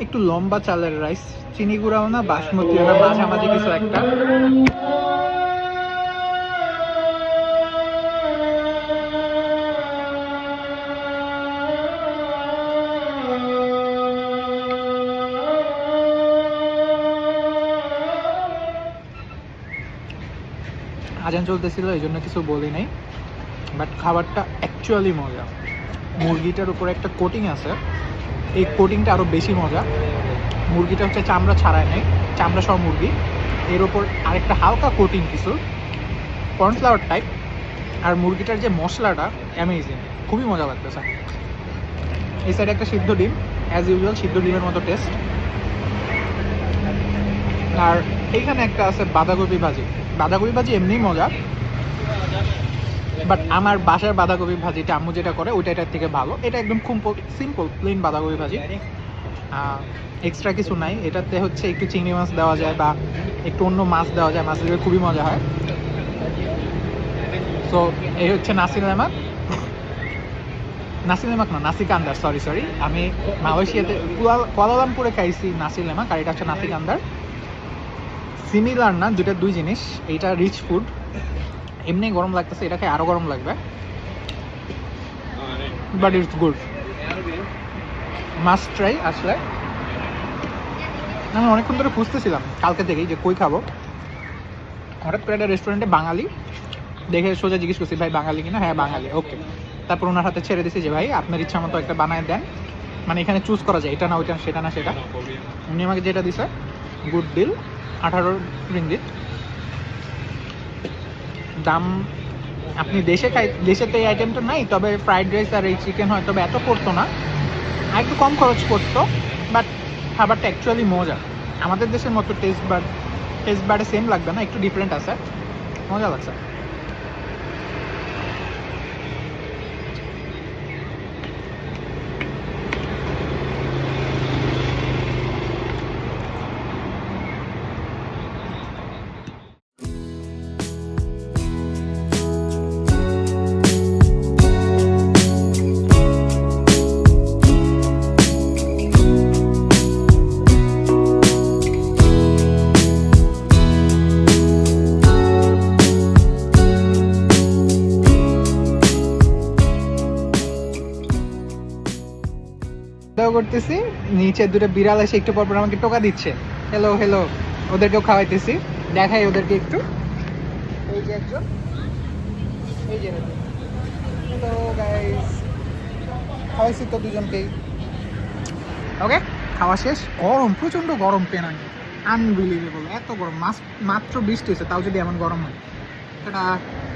একটু লম্বা চালের রাইস, চিনি গুঁড়াও না বাসমতিও না, মাঝামাঝি কিছু একটা। আজান চলতেছিল এই জন্য কিছু বলি নাই, বাট খাবারটা অ্যাকচুয়ালি মজা। মুরগিটার উপরে একটা কোটিং আছে, এই কোটিংটা আরও বেশি মজা। মুরগিটা হচ্ছে চামড়া ছাড়ায় নেই, চামড়া সহ মুরগি, এর ওপর আরেকটা হালকা কোটিং কিছু কর্নফ্লাওয়ার টাইপ। আর মুরগিটার যে মশলাটা অ্যামেজিং, খুবই মজা লাগতেছে। এই সাইডে একটা সিদ্ধ ডিম, অ্যাজ ইউজুয়াল সিদ্ধ ডিমের মতো টেস্ট। আর এইখানে একটা আছে বাঁধাকপি ভাজি। বাঁধাকপি ভাজি এমনিই মজা, বাট আমার বাসার বাঁধাকপি ভাজিটা আম্মু যেটা করে ওইটা এটার থেকে ভালো। এটা একদম খুব সিম্পল প্লেন বাঁধাকপি ভাজি, এক্সট্রা কিছু নাই। এটাতে হচ্ছে একটু চিংড়ি মাছ দেওয়া যায় বা একটু অন্য মাছ দেওয়া যায়, মাছ দিলে খুবই মজা হয়। সো এই হচ্ছে নাসি লেমাক, নাসি লেমাক না নাসি কান্দার, সরি আমি মালয়েশিয়াতে কুয়ালালামপুরে খাইছি নাসি লেমাক, আর এটা হচ্ছে নাসি কান্দার। সিমিলার না, দুটা দুই জিনিস। এইটা রিচ ফুড, এমনি গরম লাগতেছে, এটা খেয়ে আরও গরম লাগবে, but it's good, must try. আসলে আমি অনেকক্ষণ ধরে খুঁজতেছিলাম কালকে থেকেই যে কই খাবো। হঠাৎ করে একটা রেস্টুরেন্টে বাঙালি দেখে সোজা জিজ্ঞেস করছি ভাই বাঙালি কিনা, হ্যাঁ বাঙালি, ওকে। তারপর ওনার হাতে ছেড়ে দিছি যে ভাই আপনার ইচ্ছা মতো একটা বানায় দেন, মানে এখানে চুজ করা যায়, এটা না ওইটা, সেটা না সেটা। উনি আমাকে যেটা দিছে গুড ডিল, 18 রিঙ্গিত দাম। আপনি দেশে তো এই আইটেমটা নাই, তবে ফ্রাইড রাইস আর এই চিকেন হয়, তবে এত পড়তো না, আর একটু কম খরচ করতো, বাট খাবারটা অ্যাকচুয়ালি মজা। আমাদের দেশের মতো টেস্ট বারে সেম লাগবে না, একটু ডিফারেন্ট আছে, মজা লাগছে। করতেছি, নিচে দুটো বিড়াল এসে একটু পরপর আমাকে টোকা দিচ্ছে, হ্যালো হ্যালো, ওদেরকেও খাওয়াইতেছি, দেখাই ওদেরকে একটু। এই যে একজন, এই যে হ্যালো গাইস, খাওয়াইছি তো দুজনকেই। ওকে, খাওয়া শেষ। গরম, প্রচন্ড গরম, পেনাঙ্গ আনবিলিভেবল, এত গরম। মাত্র বৃষ্টি হয়েছে, তাও যদি এমন গরম হয়। এটা